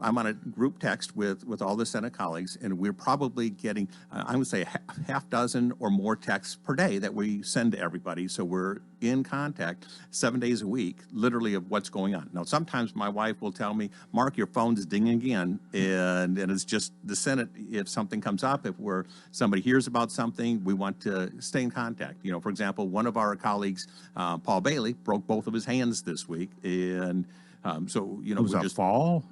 I'm on a group text with all the Senate colleagues, and we're probably getting, I would say, a half dozen or more texts per day that we send to everybody. So we're in contact 7 days a week, literally, of what's going on. Now, sometimes my wife will tell me, Mark, your phone's dinging again, and it's just the Senate. If something comes up, if somebody hears about something, we want to stay in contact. For example, one of our colleagues, Paul Bailey, broke both of his hands this week, and so, it was a fall?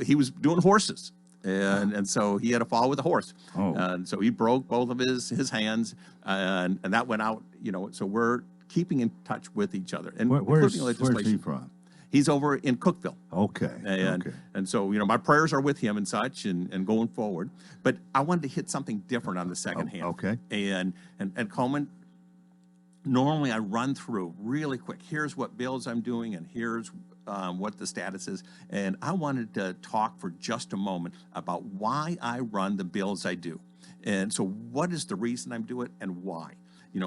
He was doing horses, and so he had a fall with a horse. Oh. And so he broke both of his hands, and that went out, so we're keeping in touch with each other. And Where's he from? He's over in Cookville. Okay. And so, my prayers are with him and such and going forward. But I wanted to hit something different on the second hand. Okay. And Coleman, normally I run through really quick. Here's what bills I'm doing, and here's what the status is. And I wanted to talk for just a moment about why I run the bills I do. And so what is the reason I'm doing it and why?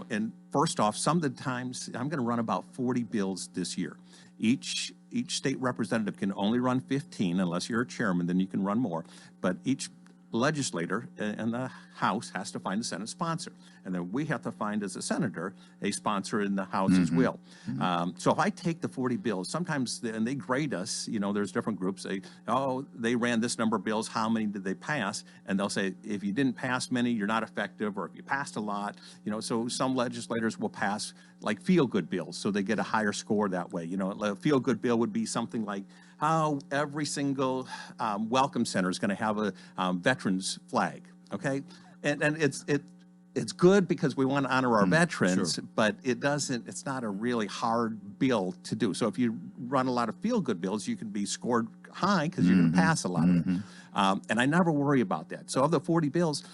And first off, some of the times I'm going to run about 40 bills this year. Each state representative can only run 15 unless you're a chairman, then you can run more. But each legislator in the House has to find a Senate sponsor. And then we have to find, as a senator, a sponsor in the House as well. So if I take the 40 bills, sometimes, and they grade us, there's different groups. They ran this number of bills, how many did they pass? And they'll say, if you didn't pass many, you're not effective, or if you passed a lot. So some legislators will pass like feel-good bills, so they get a higher score that way. A feel-good bill would be something like how every single welcome center is going to have a veterans flag, okay? And it's good because we want to honor our veterans, sure. but it's not a really hard bill to do. So if you run a lot of feel-good bills, you can be scored high because you're going to pass a lot of it. And I never worry about that. So of the 40 bills,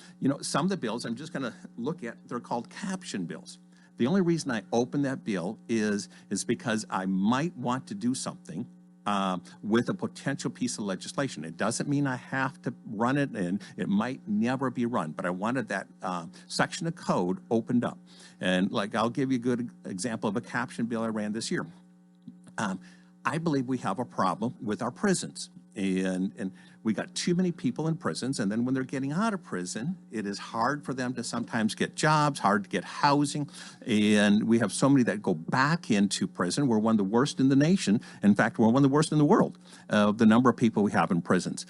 some of the bills I'm just going to look at, they're called caption bills. The only reason I open that bill is because I might want to do something with a potential piece of legislation. It doesn't mean I have to run it, and it might never be run, but I wanted that section of code opened up. And I'll give you a good example of a caption bill I ran this year. I believe we have a problem with our prisons. And we got too many people in prisons, and then when they're getting out of prison, it is hard for them to sometimes get jobs, hard to get housing, and we have so many that go back into prison. We're one of the worst in the nation. In fact, we're one of the worst in the world of the number of people we have in prisons.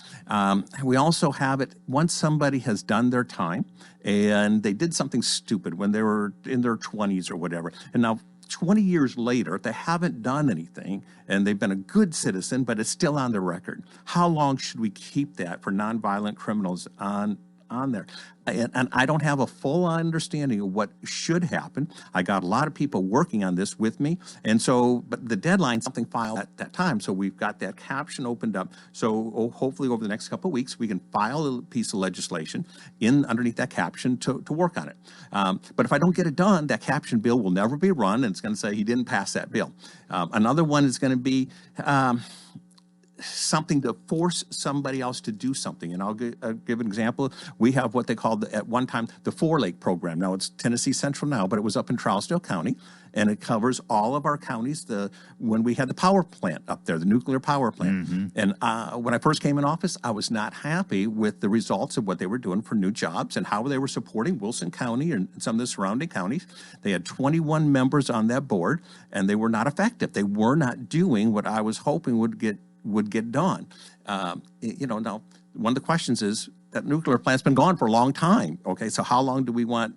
We also have it once somebody has done their time, and they did something stupid when they were in their 20s or whatever, and now 20 years later, they haven't done anything, and they've been a good citizen, but it's still on the record. How long should we keep that for nonviolent criminals on there? And I don't have a full understanding of what should happen. I got a lot of people working on this with me, and so, but the deadline, something filed at that time, so we've got that caption opened up. So hopefully over the next couple of weeks, we can file a piece of legislation underneath that caption to work on it. But if I don't get it done, that caption bill will never be run, and it's going to say he didn't pass that bill. Another one is going to be something to force somebody else to do something. And I'll give an example. We have what they called, at one time, the Four Lake program. Now, it's Tennessee Central now, but it was up in Trousdale County, and it covers all of our counties when we had the power plant up there, the nuclear power plant. And when I first came in office, I was not happy with the results of what they were doing for new jobs and how they were supporting Wilson County and some of the surrounding counties. They had 21 members on that board, and they were not effective. They were not doing what I was hoping would get done. Now, one of the questions is, that nuclear plant's been gone for a long time. Okay, so how long do we want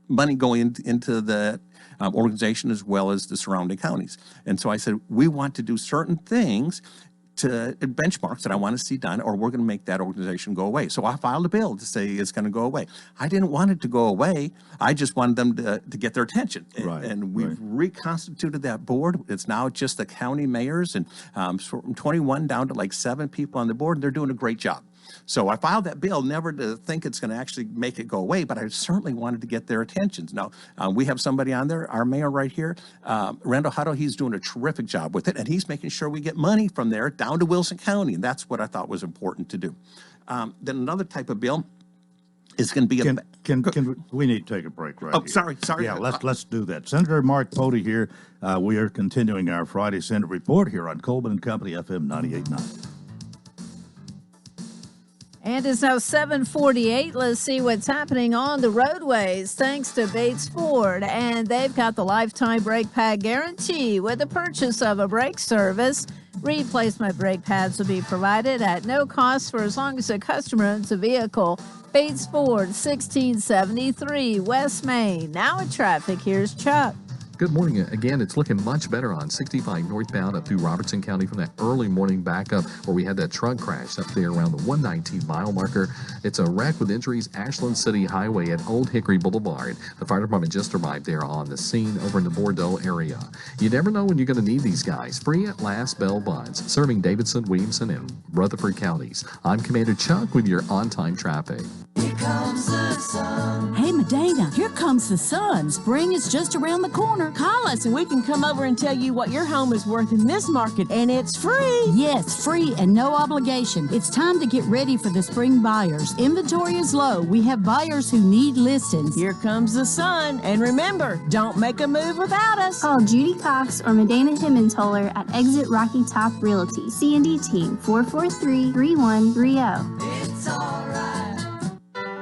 money going into the organization as well as the surrounding counties? And so I said, we want to do certain things to benchmarks that I want to see done, or we're going to make that organization go away. So I filed a bill to say it's going to go away. I didn't want it to go away. I just wanted them to get their attention. And we've reconstituted that board. It's now just the county mayors, and from 21 down to like 7 people on the board, and they're doing a great job. So I filed that bill, never to think it's going to actually make it go away, but I certainly wanted to get their attentions. Now, we have somebody on there, our mayor right here, Randall Hutto. He's doing a terrific job with it, and he's making sure we get money from there down to Wilson County, and that's what I thought was important to do. Then another type of bill is going to be a... We need to take a break right here. Sorry. Yeah, let's do that. Senator Mark Pody here. We are continuing our Friday Senate report here on Coleman and Company FM 98.9. And it's now 7:48. Let's see what's happening on the roadways. Thanks to Bates Ford. And they've got the lifetime brake pad guarantee with the purchase of a brake service. Replacement brake pads will be provided at no cost for as long as the customer owns a vehicle. Bates Ford, 1673 West Main. Now in traffic, here's Chuck. Good morning. Again, it's looking much better on 65 northbound up through Robertson County from that early morning backup where we had that truck crash up there around the 119 mile marker. It's a wreck with injuries. Ashland City Highway at Old Hickory Boulevard. The fire department just arrived there on the scene over in the Bordeaux area. You never know when you're going to need these guys. Free at last bell bonds, serving Davidson, Williamson, and Rutherford counties. I'm Commander Chuck with your on-time traffic. Here comes the sun. Hey, Medina, here comes the sun. Spring is just around the corner. Call us and we can come over and tell you what your home is worth in this market, and it's free. Yes, free and no obligation. It's time to get ready for the spring buyers. Inventory is low. We have buyers who need listings. Here comes the sun. And remember, don't make a move without us. Call Judy Cox or Medina Himmentoller at Exit Rocky Top Realty. C&D Team 443-3130. It's all right.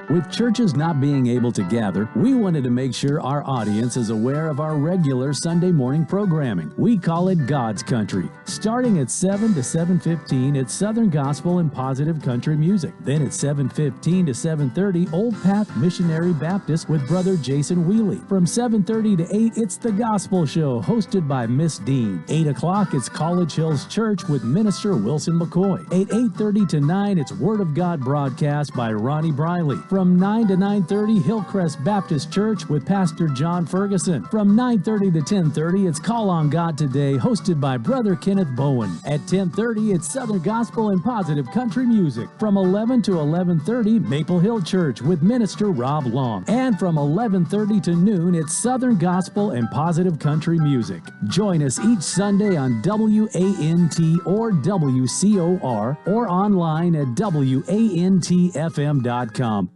With churches not being able to gather, we wanted to make sure our audience is aware of our regular Sunday morning programming. We call it God's Country. Starting at 7 to 7:15, it's Southern Gospel and Positive Country Music. Then at 7:15 to 7:30, Old Path Missionary Baptist with Brother Jason Wheely. From 7:30 to 8, it's The Gospel Show, hosted by Miss Dean. 8 o'clock, it's College Hills Church with Minister Wilson McCoy. At 8:30 to 9, it's Word of God broadcast by Ronnie Briley. From 9 to 9:30, Hillcrest Baptist Church with Pastor John Ferguson. From 9:30 to 10:30, it's Call on God Today, hosted by Brother Kenneth Bowen. At 10:30, it's Southern Gospel and Positive Country Music. From 11 to 11:30, Maple Hill Church with Minister Rob Long. And from 11:30 to noon, it's Southern Gospel and Positive Country Music. Join us each Sunday on WANT or WCOR or online at WANTFM.com.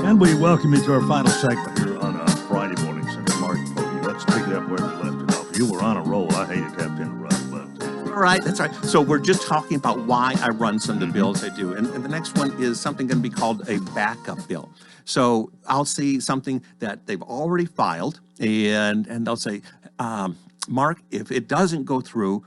And we welcome you to our final segment here on Friday morning. Senator Mark Pody, let's pick it up where we left it off. You were on a roll. I hated to have to interrupt, but... All right, that's right. So we're just talking about why I run some of the bills I do. And the next one is something going to be called a backup bill. So I'll see something that they've already filed, and they'll say, Mark, if it doesn't go through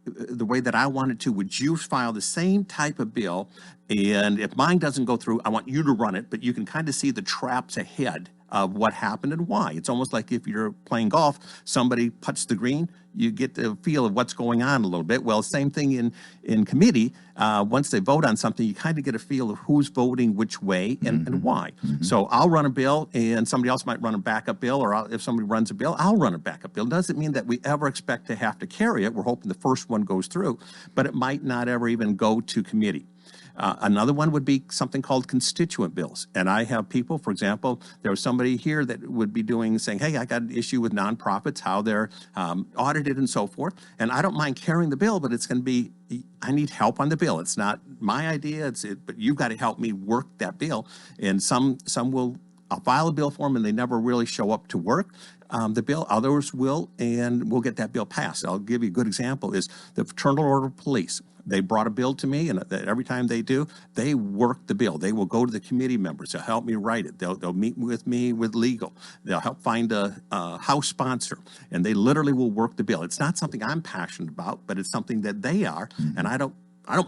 the way that I want it to, would you file the same type of bill? And if mine doesn't go through, I want you to run it, but you can kind of see the traps ahead of what happened and why. It's almost like if you're playing golf, somebody puts the green, you get the feel of what's going on a little bit. Well, same thing in committee. Once they vote on something, you kind of get a feel of who's voting which way and why. So I'll run a bill, and somebody else might run a backup bill, or if somebody runs a bill, I'll run a backup bill. It doesn't mean that we ever expect to have to carry it. We're hoping the first one goes through, but it might not ever even go to committee. Another one would be something called constituent bills. And I have people, for example, there was somebody here that would be saying, hey, I got an issue with nonprofits, how they're audited and so forth. And I don't mind carrying the bill, but it's going to be, I need help on the bill. It's not my idea, but you've got to help me work that bill. And some will, I'll file a bill for them and they never really show up to work. The bill, others will, and we'll get that bill passed. I'll give you a good example is the Fraternal Order of Police. They brought a bill to me, and every time they do, they work the bill. They will go to the committee members. They'll help me write it. They'll meet with me with legal. They'll help find a house sponsor, and they literally will work the bill. It's not something I'm passionate about, but it's something that they are, and I don't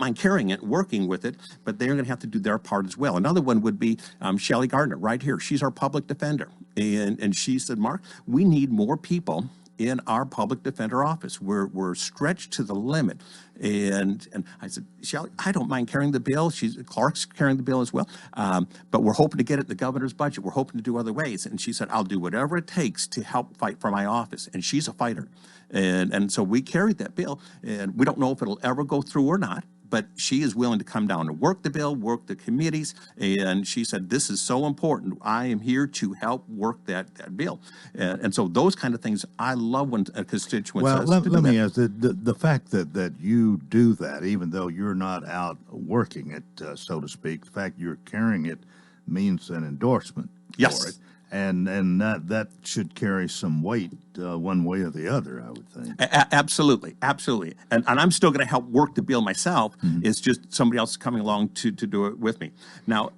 mind carrying it, working with it, but they're going to have to do their part as well. Another one would be Shelley Gardner right here. She's our public defender, and she said, Mark, we need more people in our public defender office. We're stretched to the limit. And I said, Shelley, I don't mind carrying the bill. Clark's carrying the bill as well. But we're hoping to get it in the governor's budget. We're hoping to do other ways. And she said, I'll do whatever it takes to help fight for my office. And she's a fighter. And so we carried that bill. And we don't know if it'll ever go through or not. but she is willing to come down and work the bill, work the committees, and she said, this is so important. I am here to help work that bill. And so those kind of things, I love when a constituent Well, says, let me ask, the fact that you do that, even though you're not out working it, so to speak, the fact you're carrying it means an endorsement Yes. for it. And that should carry some weight one way or the other, I would think. Absolutely, absolutely. And I'm still going to help work the bill myself. It's just somebody else coming along to do it with me. Now,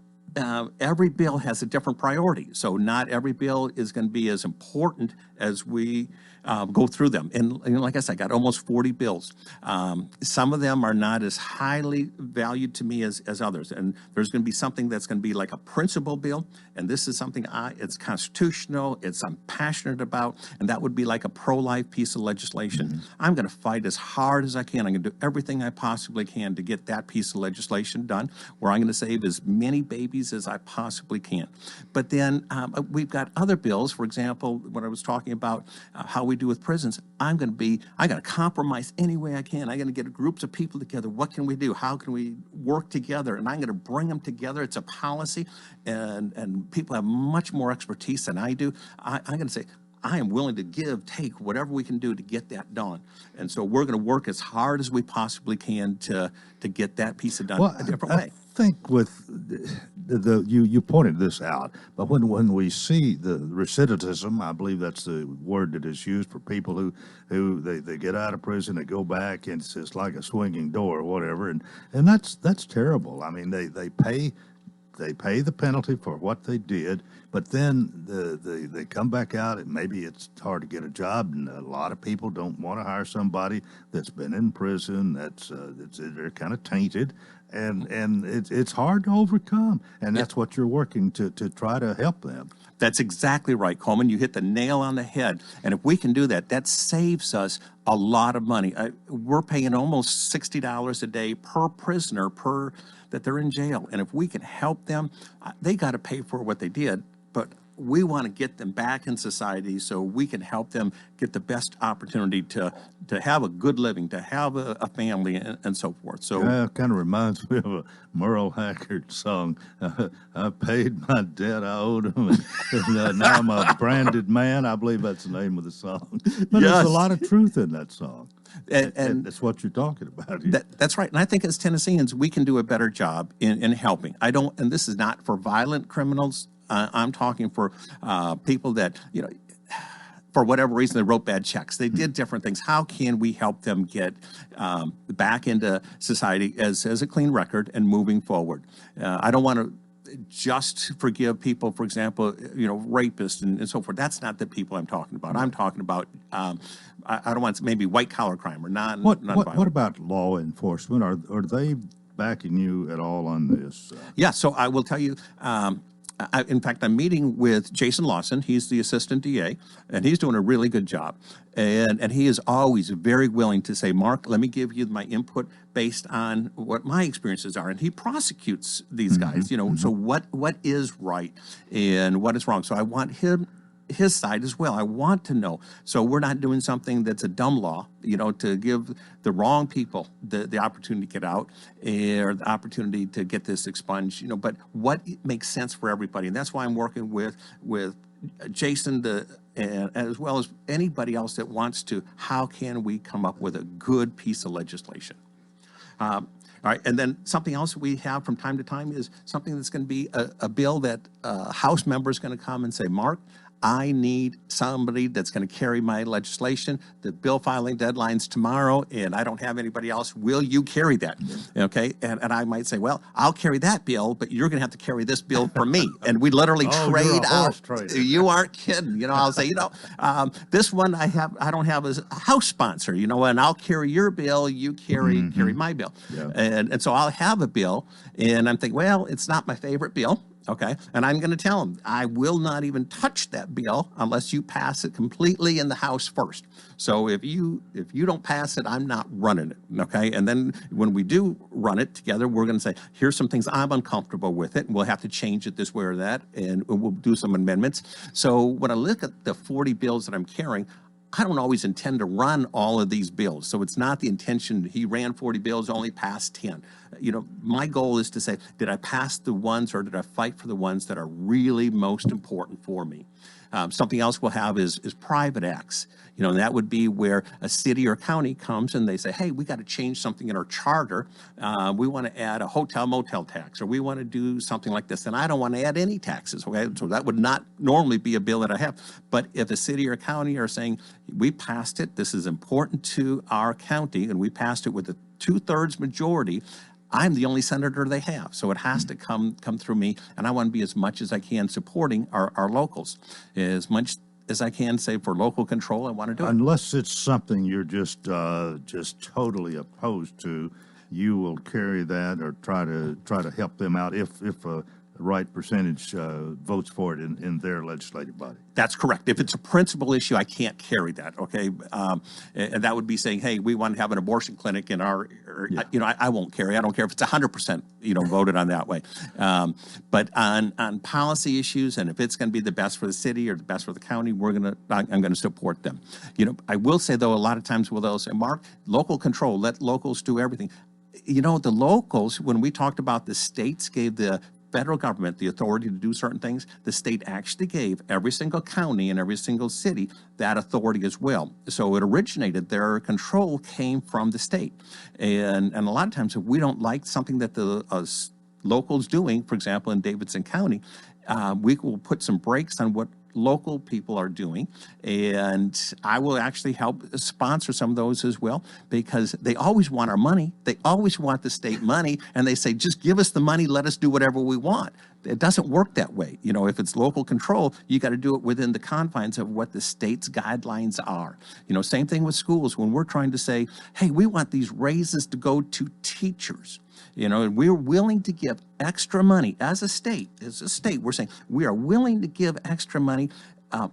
every bill has a different priority. So not every bill is going to be as important as we go through them. And like I said, I got almost 40 bills. Some of them are not as highly valued to me as others. And there's going to be something that's going to be like a principal bill. And this is something it's constitutional, I'm passionate about, and that would be like a pro-life piece of legislation. I'm going to fight as hard as I can. I'm going to do everything I possibly can to get that piece of legislation done, where I'm going to save as many babies as I possibly can. But then we've got other bills. For example, when I was talking about how we do with prisons, I'm going to compromise any way I can. I'm going to get groups of people together. What can we do? How can we work together? And I'm going to bring them together. It's a policy, and people have much more expertise than I do. I'm going to say, I am willing to take whatever we can do to get that done. And so we're going to work as hard as we possibly can to get that piece done a different way. I think with you pointed this out, but when we see the recidivism, I believe that's the word that is used for people who they get out of prison, they go back, and it's like a swinging door or whatever, and that's terrible. I mean, they pay the penalty for what they did, but then they come back out, and maybe it's hard to get a job, and a lot of people don't want to hire somebody that's been in prison, they're kind of tainted, and it's hard to overcome, and that's what you're working to try to help them. That's exactly right, Coleman. You hit the nail on the head. And if we can do that, that saves us a lot of money. We're paying almost $60 a day per prisoner that they're in jail. And if we can help them, they got to pay for what they did, but we want to get them back in society so we can help them get the best opportunity to have a good living, to have a family, and so forth. So it kind of reminds me of a Merle Haggard song. I paid my debt, I owed him, and now I'm a branded man. I believe that's the name of the song. But there's a lot of truth in that song. And that's what you're talking about here. That's right. And I think as Tennesseans, we can do a better job in helping. And this is not for violent criminals. I'm talking for people that, for whatever reason, they wrote bad checks. They did different things. How can we help them get back into society as a clean record and moving forward? I don't want to just forgive people, for example, rapists and so forth. That's not the people I'm talking about. I'm talking about, I don't want to maybe white-collar crime or non-violent. What about law enforcement? Are they backing you at all on this? Yeah, so I will tell you, in fact, I'm meeting with Jason Lawson. He's the assistant DA, and he's doing a really good job. And he is always very willing to say, Mark, let me give you my input based on what my experiences are. And he prosecutes these guys, so what is right and what is wrong. So I want his side as well. I want to know. So we're not doing something that's a dumb law, to give the wrong people the opportunity to get out or the opportunity to get this expunged, but what makes sense for everybody. And that's why I'm working with Jason, as well as anybody else that wants to, how can we come up with a good piece of legislation? All right, and then something else we have from time to time is something that's going to be a bill that a House member is going to come and say, Mark, I need somebody that's going to carry my legislation. The bill filing deadline's tomorrow, and I don't have anybody else. Will you carry that? Okay, and I might say, well, I'll carry that bill, but you're going to have to carry this bill for me. And we literally trade out. You aren't kidding. I'll say, this one I don't have a House sponsor. And I'll carry your bill. You carry my bill. Yeah. And so I'll have a bill, and I'm thinking, well, it's not my favorite bill. Okay, and I'm going to tell them, I will not even touch that bill unless you pass it completely in the House first. So if you don't pass it, I'm not running it, okay? And then when we do run it together, we're going to say, here's some things I'm uncomfortable with it, and we'll have to change it this way or that, and we'll do some amendments. So when I look at the 40 bills that I'm carrying, I don't always intend to run all of these bills. So it's not the intention, he ran 40 bills, only passed 10. My goal is to say, did I pass the ones or did I fight for the ones that are really most important for me? Something else we'll have is private acts. And that would be where a city or county comes and they say, hey, we got to change something in our charter. We want to add a hotel motel tax, or we want to do something like this. And I don't want to add any taxes. Okay, so that would not normally be a bill that I have. But if a city or county are saying, we passed it, this is important to our county, and we passed it with a 2/3 majority, I'm the only senator they have, so it has to come through me, and I want to be as much as I can supporting our locals. As much as I can say for local control, I want to do it. Unless it's something you're just totally opposed to, you will carry that or try to help them out if the right percentage votes for it in their legislative body. That's correct. If it's a principal issue, I can't carry that, okay? And that would be saying, hey, we want to have an abortion clinic in our, I won't carry. I don't care if it's 100%, voted on that way. But on policy issues, and if it's going to be the best for the city or the best for the county, I'm going to support them. I will say, though, a lot of times they'll say, Mark, local control, let locals do everything. The locals, when we talked about the states gave the federal government the authority to do certain things, the state actually gave every single county and every single city that authority as well. So it originated, their control came from the state. And a lot of times if we don't like something that the locals doing, for example, in Davidson County, we will put some brakes on what local people are doing, and I will actually help sponsor some of those as well, because they always want our money. They always want the state money, and they say, just give us the money, let us do whatever we want. It doesn't work that way. If it's local control, you got to do it within the confines of what the state's guidelines are. Same thing with schools. When we're trying to say, hey, we want these raises to go to teachers, and we're willing to give extra money as a state, we're saying we are willing to give extra money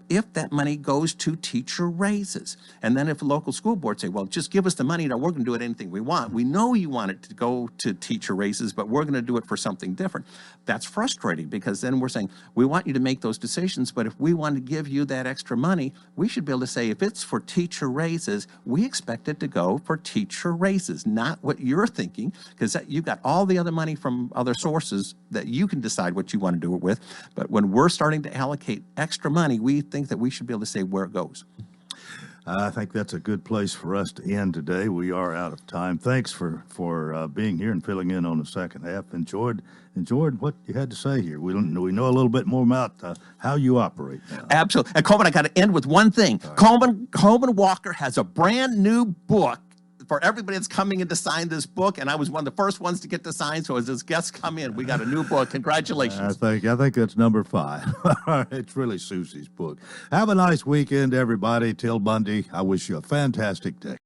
if that money goes to teacher raises. And then if a local school board say, well, just give us the money, now we're going to do it anything we want. We know you want it to go to teacher raises, but we're going to do it for something different. That's frustrating, because then we're saying, we want you to make those decisions, but if we want to give you that extra money, we should be able to say, if it's for teacher raises, we expect it to go for teacher raises, not what you're thinking, because you've got all the other money from other sources that you can decide what you want to do it with. But when we're starting to allocate extra money, we think that we should be able to say where it goes. I think that's a good place for us to end today. We are out of time. Thanks for being here and filling in on the second half. Enjoyed what you had to say here. We know a little bit more about how you operate now. Absolutely. And Coleman, I got to end with one thing. Right. Coleman Walker has a brand new book for everybody that's coming in to sign this book, and I was one of the first ones to get to sign, so as his guests come in, we got a new book. Congratulations. I think that's number 5. It's really Susie's book. Have a nice weekend, everybody. Till Monday, I wish you a fantastic day.